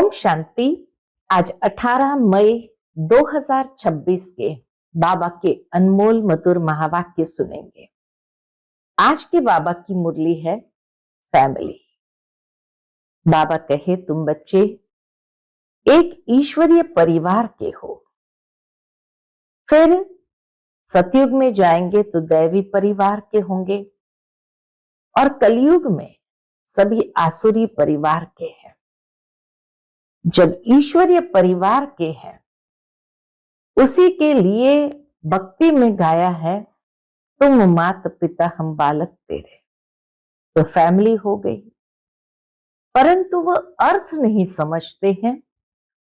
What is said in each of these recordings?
ओम शांति। आज 18 मई 2026 के बाबा के अनमोल मधुर महावाक्य सुनेंगे। आज के बाबा की मुरली है फैमिली। बाबा कहे, तुम बच्चे एक ईश्वरीय परिवार के हो। फिर सतयुग में जाएंगे तो दैवी परिवार के होंगे और कलयुग में सभी आसुरी परिवार के हैं। जब ईश्वरीय परिवार के हैं, उसी के लिए भक्ति में गाया है, तुम माता पिता हम बालक तेरे। तो फैमिली हो गई, परंतु वह अर्थ नहीं समझते हैं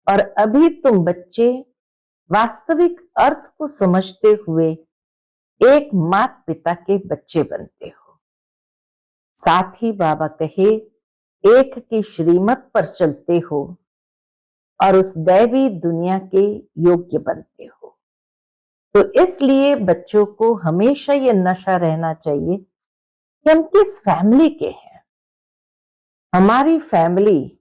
और अभी तुम बच्चे वास्तविक अर्थ को समझते हुए एक माता पिता के बच्चे बनते हो। साथ ही बाबा कहे, एक की श्रीमत पर चलते हो और उस दैवी दुनिया के योग्य बनते हो। तो इसलिए बच्चों को हमेशा ये नशा रहना चाहिए कि हम किस फैमिली के हैं। हमारी फैमिली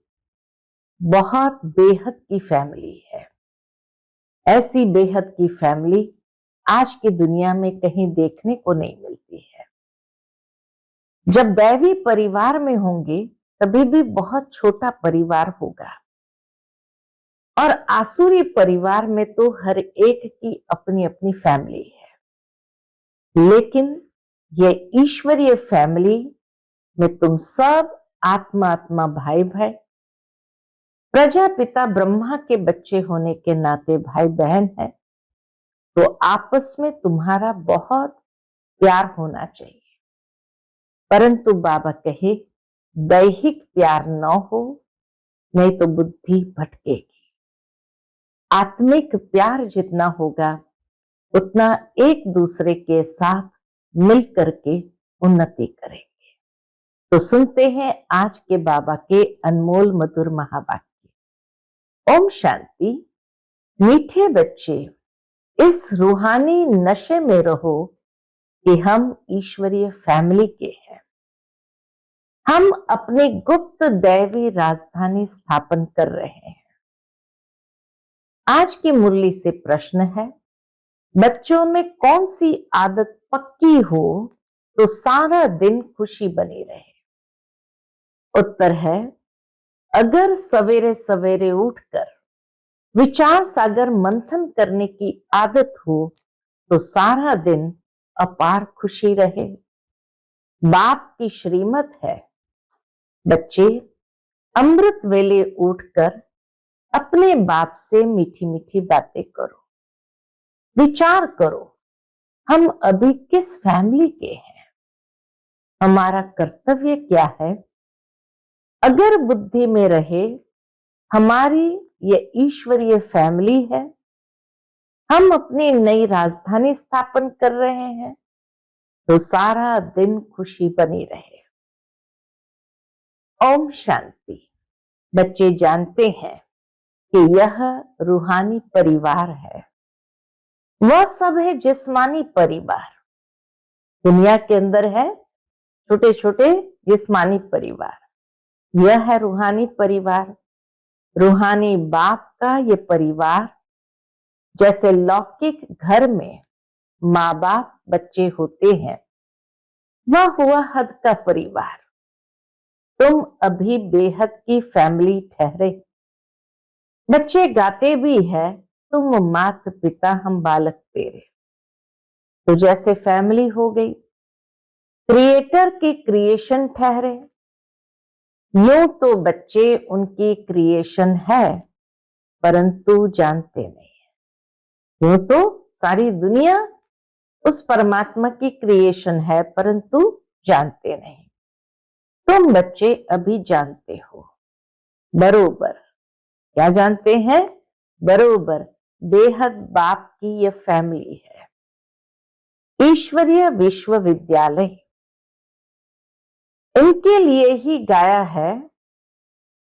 बहुत बेहद की फैमिली है। ऐसी बेहद की फैमिली आज की दुनिया में कहीं देखने को नहीं मिलती है। जब दैवी परिवार में होंगे तभी भी बहुत छोटा परिवार होगा और आसुरी परिवार में तो हर एक की अपनी अपनी फैमिली है। लेकिन ये ईश्वरीय फैमिली में तुम सब आत्मा भाई भाई, प्रजापिता ब्रह्मा के बच्चे होने के नाते भाई बहन है। तो आपस में तुम्हारा बहुत प्यार होना चाहिए। परंतु बाबा कहे, दैहिक प्यार न हो, नहीं तो बुद्धि भटकेगी। आत्मिक प्यार जितना होगा उतना एक दूसरे के साथ मिल करके उन्नति करेंगे। तो सुनते हैं आज के बाबा के अनमोल मधुर महावाक्य। ओम शांति। मीठे बच्चे, इस रूहानी नशे में रहो कि हम ईश्वरीय फैमिली के हैं। हम अपनी गुप्त दैवी राजधानी स्थापन कर रहे हैं। आज की मुरली से प्रश्न है, बच्चों में कौन सी आदत पक्की हो तो सारा दिन खुशी बनी रहे? उत्तर है, अगर सवेरे सवेरे उठकर विचार सागर मंथन करने की आदत हो तो सारा दिन अपार खुशी रहे। बाप की श्रीमत है, बच्चे अमृत वेले उठकर अपने बाप से मीठी मीठी बातें करो। विचार करो, हम अभी किस फैमिली के हैं, हमारा कर्तव्य क्या है। अगर बुद्धि में रहे हमारी ये ईश्वरीय फैमिली है, हम अपनी नई राजधानी स्थापन कर रहे हैं, तो सारा दिन खुशी बनी रहे। ओम शांति। बच्चे जानते हैं कि यह रूहानी परिवार है, वह सब है जिस्मानी परिवार। दुनिया के अंदर है छोटे छोटे जिस्मानी परिवार, यह है रूहानी परिवार। रूहानी बाप का ये परिवार, जैसे लौकिक घर में माँ बाप बच्चे होते हैं, वह हुआ हद का परिवार। तुम अभी बेहद की फैमिली ठहरे। बच्चे गाते भी है, तुम मात पिता हम बालक तेरे। तो जैसे फैमिली हो गई, क्रिएटर की क्रिएशन ठहरे। यूं तो बच्चे उनकी क्रिएशन है, परंतु जानते नहीं है। यूं तो सारी दुनिया उस परमात्मा की क्रिएशन है, परंतु जानते नहीं। तुम बच्चे अभी जानते हो बरोबर। क्या जानते हैं? बरोबर बेहद बाप की यह फैमिली है। ईश्वरीय विश्वविद्यालय इनके लिए ही गाया है,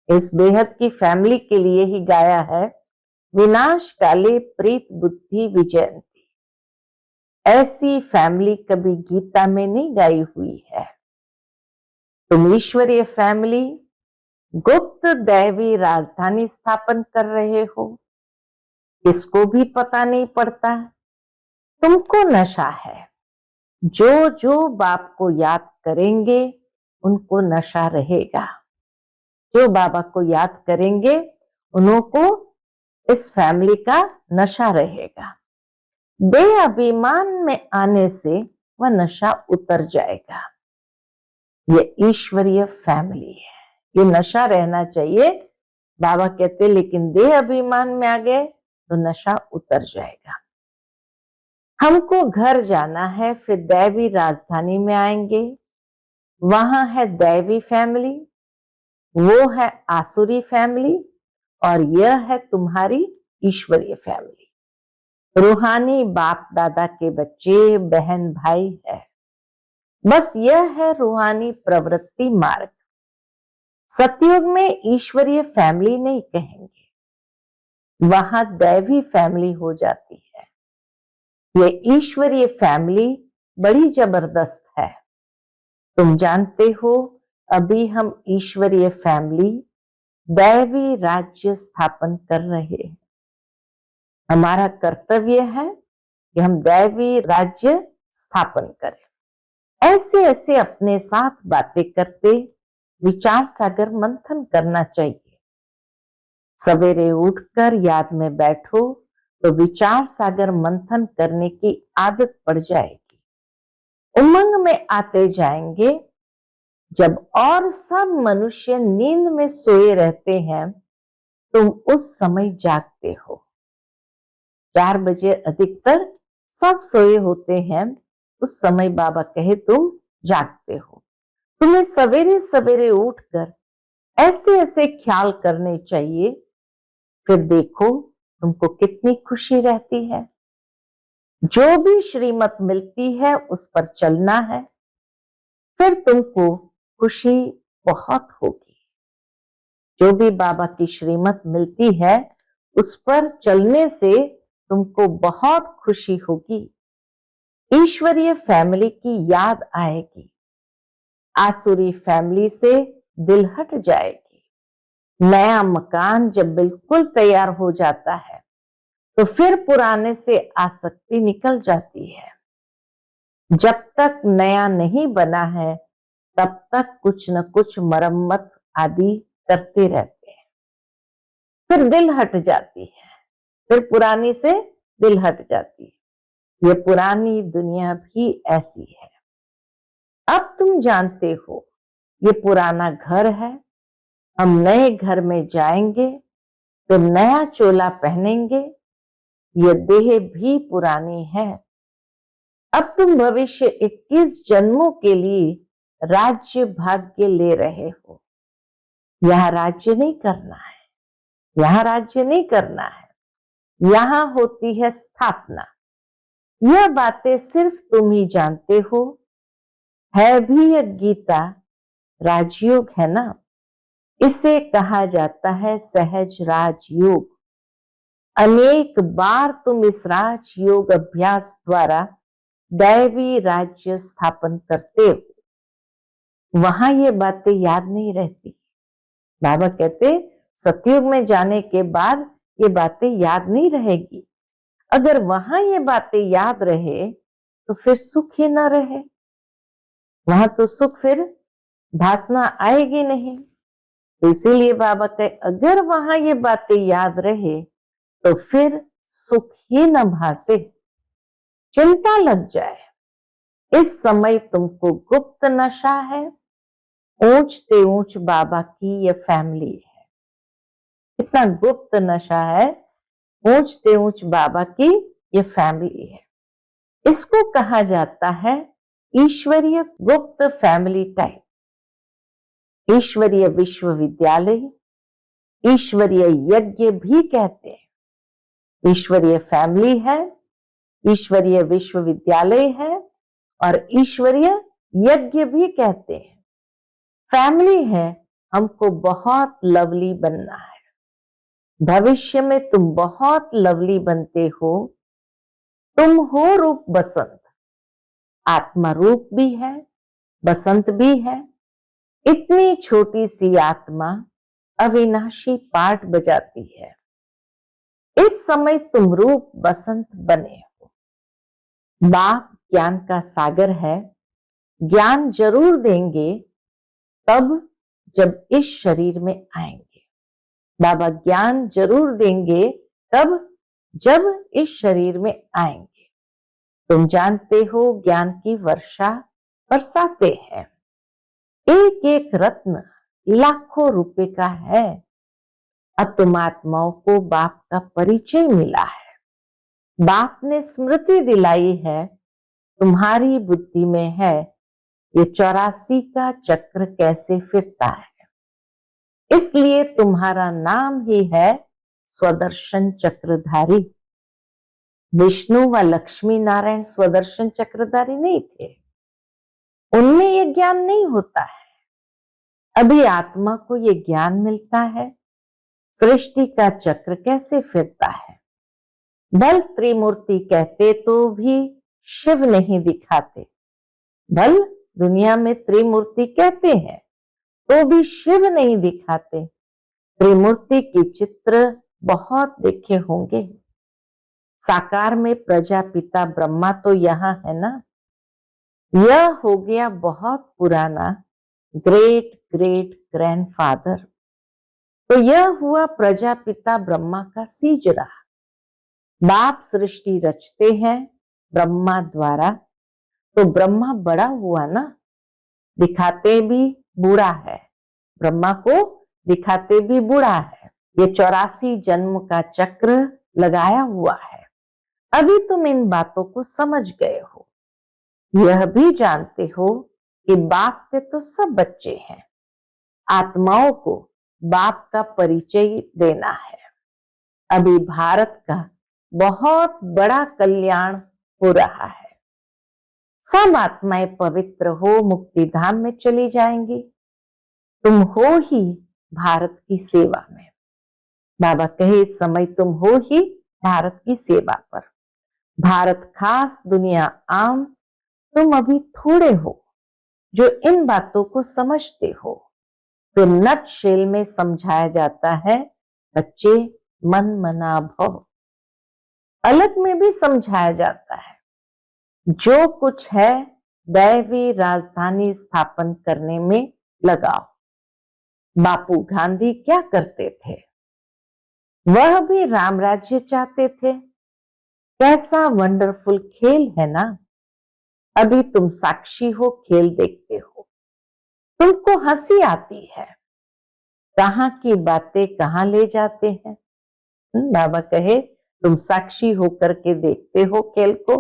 इस बेहद की फैमिली के लिए ही गाया है, विनाश काले प्रीत बुद्धि विजयंती। ऐसी फैमिली कभी गीता में नहीं गाई हुई है। तुम ईश्वरीय फैमिली गुप्त दैवी राजधानी स्थापन कर रहे हो, किसको भी पता नहीं पड़ता। तुमको नशा है। जो जो बाप को याद करेंगे उनको नशा रहेगा। जो बाबा को याद करेंगे उन्हों को इस फैमिली का नशा रहेगा। बेअभिमान में आने से वह नशा उतर जाएगा। ये ईश्वरीय फैमिली है, ये नशा रहना चाहिए। बाबा कहते लेकिन देह अभिमान में आ गए तो नशा उतर जाएगा। हमको घर जाना है, फिर दैवी राजधानी में आएंगे, वहां है दैवी फैमिली, वो है आसुरी फैमिली, और यह है तुम्हारी ईश्वरीय फैमिली। रूहानी बाप दादा के बच्चे बहन भाई है। बस यह है रूहानी प्रवृत्ति मार्ग। सतयुग में ईश्वरीय फैमिली नहीं कहेंगे, वहां दैवी फैमिली हो जाती है। ये ईश्वरीय फैमिली बड़ी जबरदस्त है। तुम जानते हो अभी हम ईश्वरीय फैमिली दैवी राज्य स्थापन कर रहे हैं। हमारा कर्तव्य है कि हम दैवी राज्य स्थापन करें। ऐसे ऐसे अपने साथ बातें करते विचार सागर मंथन करना चाहिए। सवेरे उठकर याद में बैठो तो विचार सागर मंथन करने की आदत पड़ जाएगी। उमंग में आते जाएंगे। जब और सब मनुष्य नींद में सोए रहते हैं, तुम उस समय जागते हो। 4 बजे अधिकतर सब सोए होते हैं, उस समय बाबा कहे तुम जागते हो। तुम्हें सवेरे सवेरे उठकर ऐसे ऐसे ख्याल करने चाहिए, फिर देखो तुमको कितनी खुशी रहती है। जो भी श्रीमत मिलती है उस पर चलना है, फिर तुमको खुशी बहुत होगी। जो भी बाबा की श्रीमत मिलती है उस पर चलने से तुमको बहुत खुशी होगी। ईश्वरीय फैमिली की याद आएगी। आसुरी फैमिली से दिल हट जाएगी। नया मकान जब बिल्कुल तैयार हो जाता है तो फिर पुराने से आसक्ति निकल जाती है। जब तक नया नहीं बना है तब तक कुछ न कुछ मरम्मत आदि करते रहते हैं, फिर दिल हट जाती है, फिर पुरानी से दिल हट जाती है। ये पुरानी दुनिया भी ऐसी है। अब तुम जानते हो ये पुराना घर है, हम नए घर में जाएंगे तो नया चोला पहनेंगे। ये देह भी पुरानी है। अब तुम भविष्य 21 जन्मों के लिए राज्य भाग्य ले रहे हो। यहां राज्य नहीं करना है, यहां राज्य नहीं करना है, यहां होती है स्थापना। यह बातें सिर्फ तुम ही जानते हो। है भी यह गीता राजयोग है ना, इसे कहा जाता है सहज राजयोग। अनेक बार तुम इस राजयोग अभ्यास द्वारा दैवी राज्य स्थापन करते हो। वहां ये बातें याद नहीं रहती। बाबा कहते सतयुग में जाने के बाद ये बातें याद नहीं रहेगी। अगर वहां ये बातें याद रहे तो फिर सुख ही ना रहे। वहां तो सुख फिर भासना आएगी नहीं। तो इसीलिए बाबा कहे अगर वहां ये बातें याद रहे तो फिर सुख ही न भासे, चिंता लग जाए। इस समय तुमको गुप्त नशा है। ऊंचते ऊंच बाबा की ये फैमिली है। कितना गुप्त नशा है। ऊंचते ऊंच बाबा की ये फैमिली है। इसको कहा जाता है ईश्वरीय गुप्त फैमिली टाइप। ईश्वरीय विश्वविद्यालय, ईश्वरीय यज्ञ भी कहते हैं। ईश्वरीय फैमिली है, ईश्वरीय विश्वविद्यालय है और ईश्वरीय यज्ञ भी कहते हैं। फैमिली है, हमको बहुत लवली बनना है। भविष्य में तुम बहुत लवली बनते हो। तुम हो रूप बसंत, आत्मा रूप भी है, बसंत भी है। इतनी छोटी सी आत्मा अविनाशी पाठ बजाती है। इस समय तुम रूप बसंत बने हो। बाप ज्ञान का सागर है, ज्ञान जरूर देंगे तब जब इस शरीर में आएंगे। बाबा ज्ञान जरूर देंगे तब जब इस शरीर में आएंगे। तुम जानते हो ज्ञान की वर्षा बरसाते हैं। एक एक रत्न लाखों रुपए का है। अब तुम आत्माओं को बाप का परिचय मिला है। बाप ने स्मृति दिलाई है, तुम्हारी बुद्धि में है ये 84 का चक्र कैसे फिरता है। इसलिए तुम्हारा नाम ही है स्वदर्शन चक्रधारी। विष्णु व लक्ष्मी नारायण स्वदर्शन चक्रधारी नहीं थे, उनमें ये ज्ञान नहीं होता है। अभी आत्मा को ये ज्ञान मिलता है सृष्टि का चक्र कैसे फिरता है। बल त्रिमूर्ति कहते तो भी शिव नहीं दिखाते। बल दुनिया में त्रिमूर्ति कहते हैं तो भी शिव नहीं दिखाते। त्रिमूर्ति के चित्र बहुत देखे होंगे। साकार में प्रजापिता ब्रह्मा तो यहाँ है ना। यह हो गया बहुत पुराना ग्रेट ग्रेट ग्रैंडफादर। तो यह हुआ प्रजापिता ब्रह्मा का सीजरा। बाप सृष्टि रचते हैं ब्रह्मा द्वारा, तो ब्रह्मा बड़ा हुआ ना, दिखाते भी बूढ़ा है। ब्रह्मा को दिखाते भी बूढ़ा है। ये 84 जन्म का चक्र लगाया हुआ है। अभी तुम इन बातों को समझ गए हो। यह भी जानते हो कि बाप के तो सब बच्चे हैं। आत्माओं को बाप का परिचय देना है। अभी भारत का बहुत बड़ा कल्याण हो रहा है। सब आत्माएं पवित्र हो मुक्ति धाम में चली जाएंगी। तुम हो ही भारत की सेवा में। बाबा कहे इस समय तुम हो ही भारत की सेवा पर। भारत खास, दुनिया आम। तुम अभी थोड़े हो जो इन बातों को समझते हो। तो नटशेल में समझाया जाता है, बच्चे मन मना भव। अलग में भी समझाया जाता है, जो कुछ है दैवी राजधानी स्थापन करने में लगाओ। बापू गांधी क्या करते थे? वह भी राम राज्य चाहते थे। कैसा वंडरफुल खेल है ना। अभी तुम साक्षी हो, खेल देखते हो, तुमको हंसी आती है। कहां की बातें कहां ले जाते हैं। बाबा कहे तुम साक्षी होकर के देखते हो खेल को,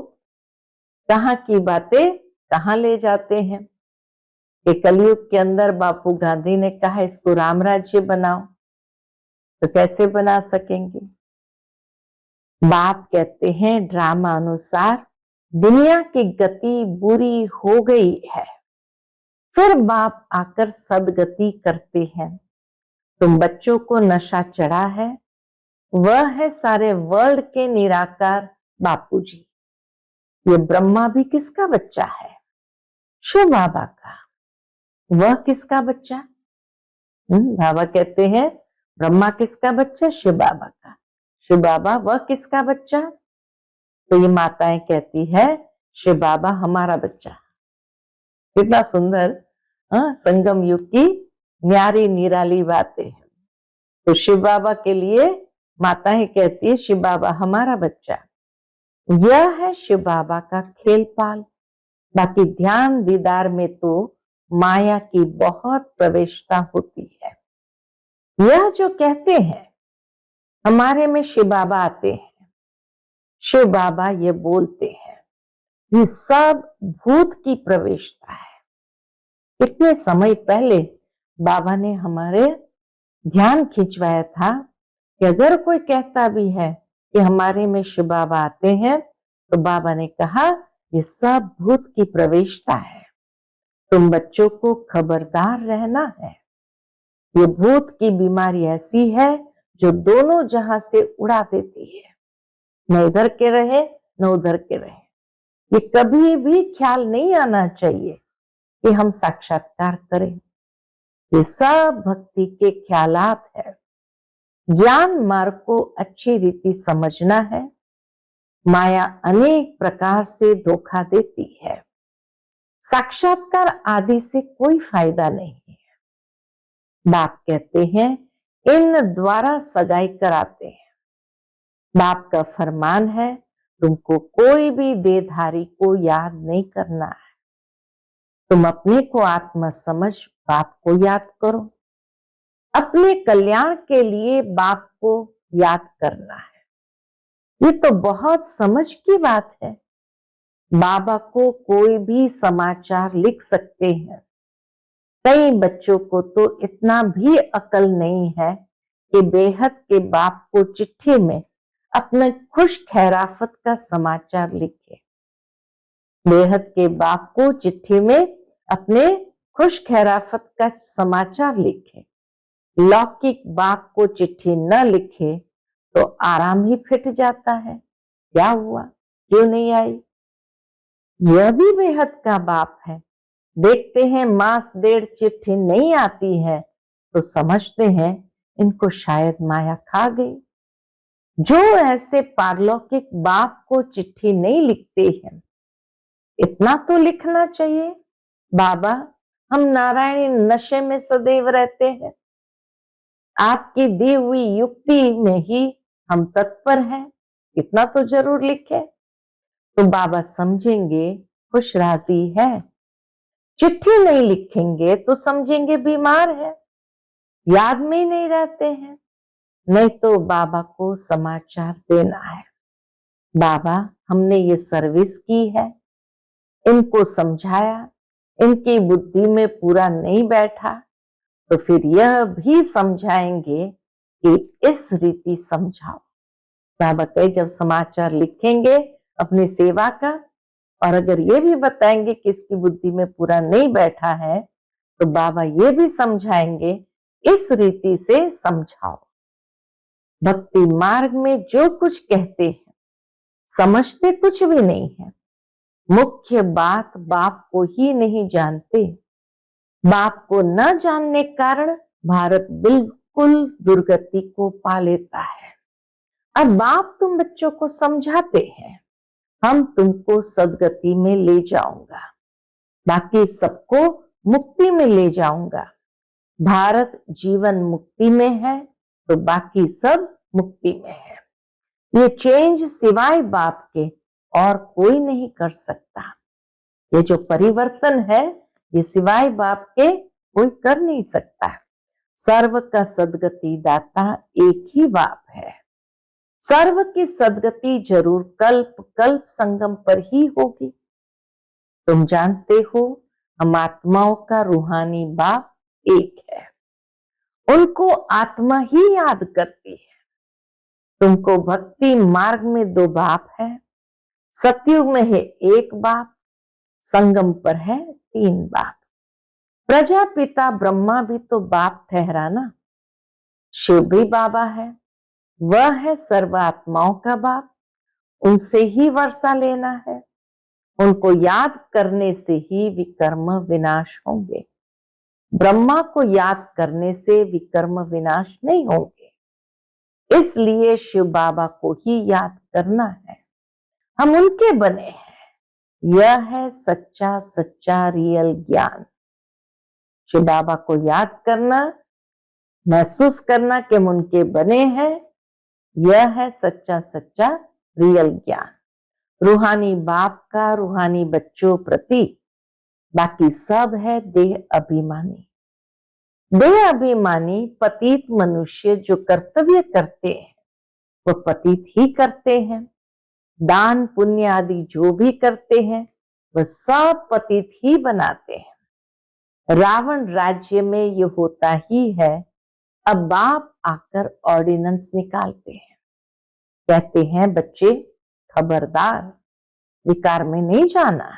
कहां की बातें कहां ले जाते हैं। कि कलयुग के अंदर बापू गांधी ने कहा इसको राम राज्य बनाओ, तो कैसे बना सकेंगे। बाप कहते हैं ड्रामा अनुसार दुनिया की गति बुरी हो गई है, फिर बाप आकर सदगति करते हैं। तुम बच्चों को नशा चढ़ा है, वह है सारे वर्ल्ड के निराकार बापूजी। ये ब्रह्मा भी किसका बच्चा है? शिव बाबा का। वह किसका बच्चा? बाबा कहते हैं ब्रह्मा किसका बच्चा? शिव बाबा का। शिव बाबा वह किसका बच्चा? तो ये माताएं कहती है शिव बाबा हमारा बच्चा। कितना सुंदर संगम युग की न्यारी निराली बातें हैं। तो शिव बाबा के लिए माताएं कहती है शिव बाबा हमारा बच्चा। यह है शिव बाबा का खेल पाल। बाकी ध्यान दीदार में तो माया की बहुत प्रवेशता होती है। यह जो कहते हैं हमारे में शिव बाबा आते हैं, शिव बाबा ये बोलते हैं, ये सब भूत की प्रवेशता है। कितने समय पहले बाबा ने हमारे ध्यान खिंचवाया था कि अगर कोई कहता भी है कि हमारे में शिव बाबा आते हैं, तो बाबा ने कहा ये सब भूत की प्रवेशता है। तुम बच्चों को खबरदार रहना है। ये भूत की बीमारी ऐसी है जो दोनों जहां से उड़ा देती है। न इधर के रहे न उधर के रहे। ये कभी भी ख्याल नहीं आना चाहिए कि हम साक्षात्कार करें। ये सब भक्ति के ख्यालात है। ज्ञान मार्ग को अच्छी रीति समझना है। माया अनेक प्रकार से धोखा देती है। साक्षात्कार आदि से कोई फायदा नहीं है। बाप कहते हैं इन द्वारा सगाई कराते हैं। बाप का फरमान है तुमको कोई भी देहधारी को याद नहीं करना है। तुम अपने को आत्मा समझ बाप को याद करो। अपने कल्याण के लिए बाप को याद करना है। ये तो बहुत समझ की बात है। बाबा को कोई भी समाचार लिख सकते हैं। कई बच्चों को तो इतना भी अकल नहीं है कि बेहद के बाप को चिट्ठी में अपने खुश खैराफत का समाचार लिखे। बेहद के बाप को चिट्ठी में अपने खुश खैराफत का समाचार लिखे। लौकिक बाप को चिट्ठी न लिखे तो आराम ही फिट जाता है। क्या हुआ, क्यों नहीं आई? यह भी बेहद का बाप है। देखते हैं मास डेढ़ चिट्ठी नहीं आती है तो समझते हैं इनको शायद माया खा गई। जो ऐसे पारलौकिक बाप को चिट्ठी नहीं लिखते हैं, इतना तो लिखना चाहिए, बाबा हम नारायणी नशे में सदैव रहते हैं। आपकी दी हुई युक्ति में ही हम तत्पर हैं, इतना तो जरूर लिखे। तो बाबा समझेंगे खुश राजी है। चिट्ठी नहीं लिखेंगे तो समझेंगे बीमार है, याद में ही नहीं रहते हैं। नहीं तो बाबा को समाचार देना है, बाबा हमने ये सर्विस की है, इनको समझाया, इनकी बुद्धि में पूरा नहीं बैठा, तो फिर यह भी समझाएंगे कि इस रीति समझाओ। बाबा कहे जब समाचार लिखेंगे अपनी सेवा का और अगर ये भी बताएंगे कि इसकी बुद्धि में पूरा नहीं बैठा है, तो बाबा ये भी समझाएंगे इस रीति से समझाओ। भक्ति मार्ग में जो कुछ कहते हैं समझते कुछ भी नहीं है। मुख्य बात बाप को ही नहीं जानते। बाप को न जानने कारण भारत बिल्कुल दुर्गति को पा लेता है। अब बाप तुम बच्चों को समझाते हैं, हम तुमको सदगति में ले जाऊंगा, बाकी सबको मुक्ति में ले जाऊंगा। भारत जीवन मुक्ति में है तो बाकी सब मुक्ति में है। ये चेंज सिवाय बाप के और कोई नहीं कर सकता। ये जो परिवर्तन है ये सिवाय बाप के कोई कर नहीं सकता। सर्व का सदगति दाता एक ही बाप है। सर्व की सदगति जरूर कल्प कल्प संगम पर ही होगी। तुम जानते हो हम आत्माओं का रूहानी बाप एक है, उनको आत्मा ही याद करती है। तुमको भक्ति मार्ग में दो बाप है। सतयुग में है एक बाप, संगम पर है तीन बाप। प्रजापिता ब्रह्मा भी तो बाप ठहरा ना। शिव भी बाबा है, वह है सर्व आत्माओं का बाप, उनसे ही वर्षा लेना है। उनको याद करने से ही विकर्म विनाश होंगे। ब्रह्मा को याद करने से विकर्म विनाश नहीं होंगे। इसलिए शिव बाबा को ही याद करना है। हम उनके बने हैं। यह है सच्चा सच्चा रियल ज्ञान। शिव बाबा को याद करना, महसूस करना कि हम उनके बने हैं, यह है सच्चा सच्चा रियल ज्ञान। रूहानी बाप का रूहानी बच्चों प्रति, बाकी सब है देह अभिमानी। देह अभिमानी पतित मनुष्य जो कर्तव्य करते हैं वो पतित ही करते हैं। दान पुण्य आदि जो भी करते हैं वह सब पतित ही बनाते हैं। रावण राज्य में ये होता ही है। अब बाप आकर ऑर्डिनेंस निकालते हैं, कहते हैं बच्चे खबरदार, विकार में नहीं जाना,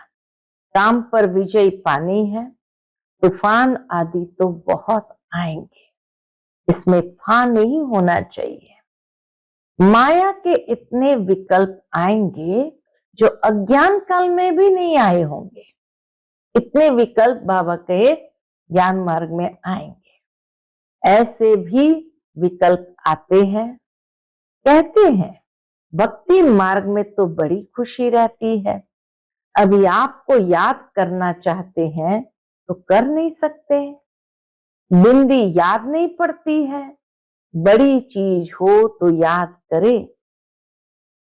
काम पर विजय पानी है। तूफान आदि तो बहुत आएंगे, इसमें फा नहीं होना चाहिए। माया के इतने विकल्प आएंगे जो अज्ञान काल में भी नहीं आए होंगे। इतने विकल्प बाबा कहे ज्ञान मार्ग में आएंगे। ऐसे भी विकल्प आते हैं। कहते हैं भक्ति मार्ग में तो बड़ी खुशी रहती है, अभी आपको याद करना चाहते हैं तो कर नहीं सकते, बिंदी याद नहीं पड़ती है, बड़ी चीज हो तो याद करे।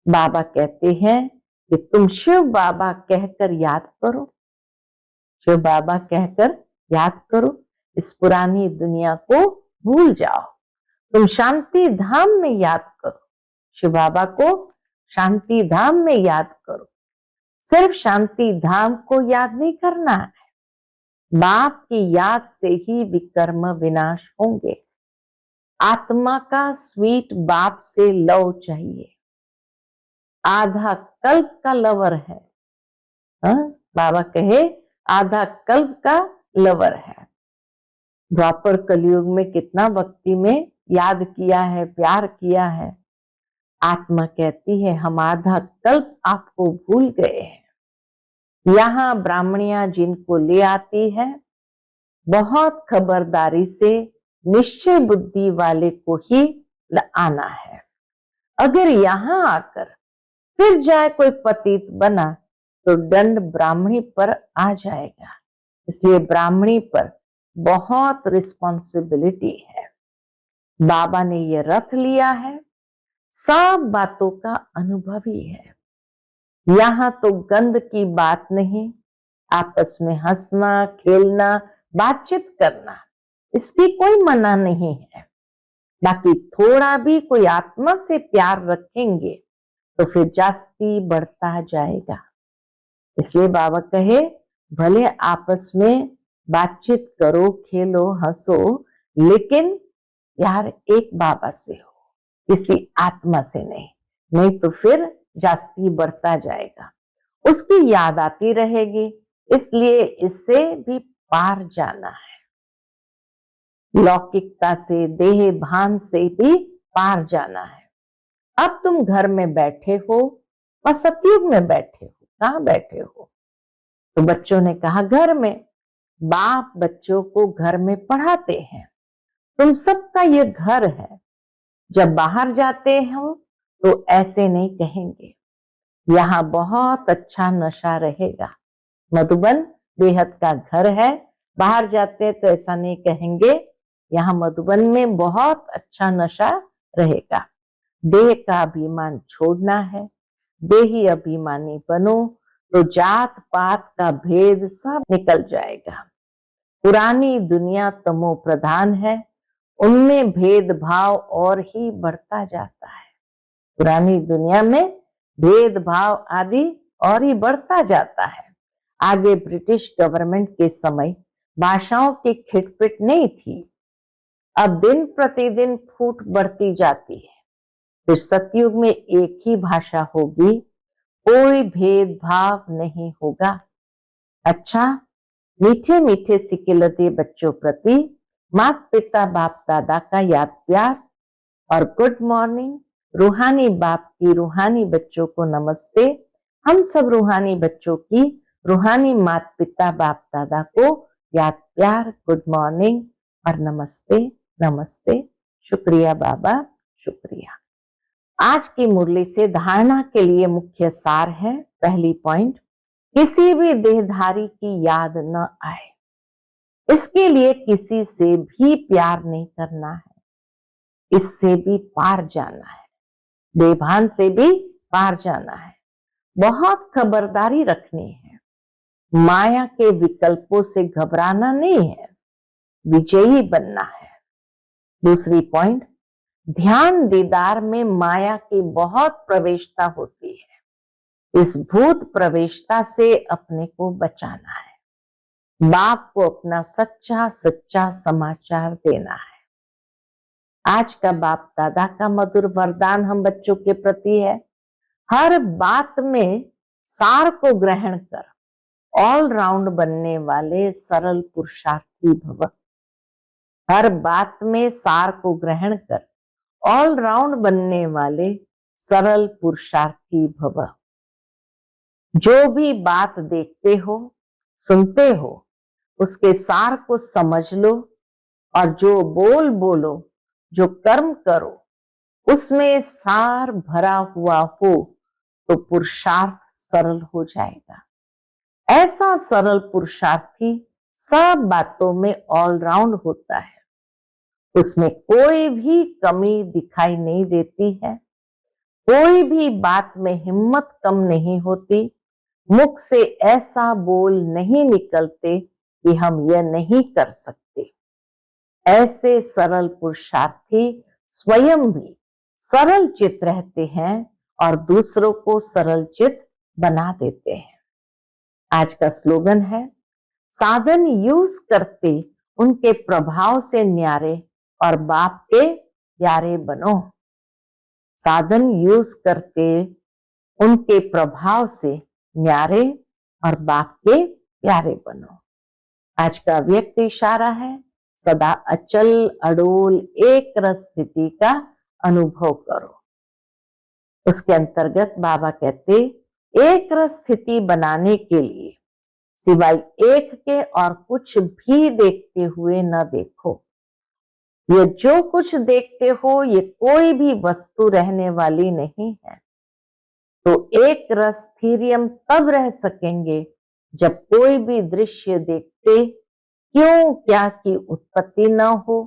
बाबा कहते हैं कि तुम शिव बाबा कहकर याद करो, शिव बाबा कहकर याद करो, इस पुरानी दुनिया को भूल जाओ, तुम शांति धाम में याद करो, शिव बाबा को शांति धाम में याद करो। सिर्फ शांति धाम को याद नहीं करना है, बाप की याद से ही विकर्म विनाश होंगे। आत्मा का स्वीट बाप से लव चाहिए, आधा कल्प का लवर है। बाबा कहे आधा कल्प का लवर है। द्वापर कलयुग में कितना भक्ति में याद किया है, प्यार किया है। आत्मा कहती है हम आधा कल्प आपको भूल गए हैं। यहाँ ब्राह्मणिया जिनको ले आती है, बहुत खबरदारी से निश्चय बुद्धि वाले को ही आना है। अगर यहाँ आकर फिर जाए कोई पतित बना तो दंड ब्राह्मणी पर आ जाएगा। इसलिए ब्राह्मणी पर बहुत रिस्पॉन्सिबिलिटी है। बाबा ने ये रथ लिया है, सब बातों का अनुभवी है। यहाँ तो गंद की बात नहीं, आपस में हंसना, खेलना, बातचीत करना, इसकी कोई मना नहीं है। बाकी थोड़ा भी कोई आत्मा से प्यार रखेंगे तो फिर जास्ती बढ़ता जाएगा। इसलिए बाबा कहे भले आपस में बातचीत करो, खेलो, हंसो, लेकिन प्यार एक बाबा से हो, किसी आत्मा से नहीं, नहीं तो फिर जास्ती बढ़ता जाएगा। उसकी याद आती रहेगी, इसलिए इससे भी पार जाना है। लौकिकता से, देह भान से भी पार जाना है। अब तुम घर में बैठे हो और सतयुग में बैठे हो। कहाँ बैठे हो? तो बच्चों ने कहा घर में। बाप बच्चों को घर में पढ़ाते हैं, तुम सबका ये घर है। जब बाहर जाते हो तो ऐसे नहीं कहेंगे, यहाँ बहुत अच्छा नशा रहेगा। मधुबन बेहद का घर है, बाहर जाते तो ऐसा नहीं कहेंगे, यहाँ मधुबन में बहुत अच्छा नशा रहेगा। देह का अभिमान छोड़ना है, देही अभिमानी बनो तो जात पात का भेद सब निकल जाएगा। पुरानी दुनिया तमो प्रधान है, उनमें भेदभाव और ही बढ़ता जाता है। पुरानी दुनिया में भेदभाव आदि और ही बढ़ता जाता है। आगे ब्रिटिश गवर्नमेंट के समय भाषाओं की खिटपिट नहीं थी, अब दिन प्रतिदिन फूट बढ़ती जाती है। फिर सतयुग में एक ही भाषा होगी, कोई भेदभाव नहीं होगा। अच्छा, मीठे मीठे सिकिलते बच्चों प्रति माता पिता बाप दादा का याद प्यार और गुड मॉर्निंग। रूहानी बाप की रूहानी बच्चों को नमस्ते। हम सब रूहानी बच्चों की रूहानी माता पिता बाप दादा को याद प्यार, गुड मॉर्निंग और नमस्ते नमस्ते। शुक्रिया बाबा, शुक्रिया। आज की मुरली से धारणा के लिए मुख्य सार है। पहली पॉइंट, किसी भी देहधारी की याद न आए, इसके लिए किसी से भी प्यार नहीं करना है, इससे भी पार जाना है, बेभान से भी पार जाना है। बहुत खबरदारी रखनी है, माया के विकल्पों से घबराना नहीं है, विजयी बनना है। दूसरी पॉइंट, ध्यान दीदार में माया की बहुत प्रवेशता होती है, इस भूत प्रवेशता से अपने को बचाना है। बाप को अपना सच्चा सच्चा समाचार देना है। आज का बाप दादा का मधुर वरदान हम बच्चों के प्रति है, हर बात में सार को ग्रहण कर ऑल राउंड बनने वाले सरल पुरुषार्थी भव। हर बात में सार को ग्रहण कर ऑल राउंड बनने वाले सरल पुरुषार्थी भव। जो भी बात देखते हो, सुनते हो, उसके सार को समझ लो और जो बोल बोलो, जो कर्म करो, उसमें सार भरा हुआ हो तो पुरुषार्थ सरल हो जाएगा। ऐसा सरल पुरुषार्थी सब बातों में ऑलराउंड होता है, उसमें कोई भी कमी दिखाई नहीं देती है, कोई भी बात में हिम्मत कम नहीं होती, मुख से ऐसा बोल नहीं निकलते कि हम यह नहीं कर सकते। ऐसे सरल पुरुषार्थी स्वयं भी सरल चित्त रहते हैं और दूसरों को सरल चित्त बना देते हैं। आज का स्लोगन है, साधन यूज करते उनके प्रभाव से न्यारे और बाप के प्यारे बनो। साधन यूज करते उनके प्रभाव से न्यारे और बाप के प्यारे बनो। आज का व्यक्त इशारा है, सदा अचल अडोल एक रस स्थिति का अनुभव करो। उसके अंतर्गत बाबा कहते, एक रस स्थिति बनाने के लिए सिवाय एक के और कुछ भी देखते हुए न देखो। ये जो कुछ देखते हो ये कोई भी वस्तु रहने वाली नहीं है। तो एक रस स्थिरियम तब रह सकेंगे जब कोई भी दृश्य देखते क्यों क्या की उत्पत्ति न हो।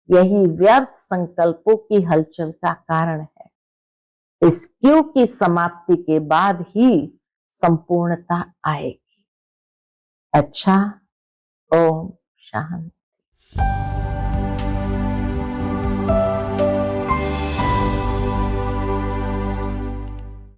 यही व्यर्थ संकल्पों की हलचल का कारण है। इस क्यों की समाप्ति के बाद ही संपूर्णता आएगी। अच्छा, ओम शांति।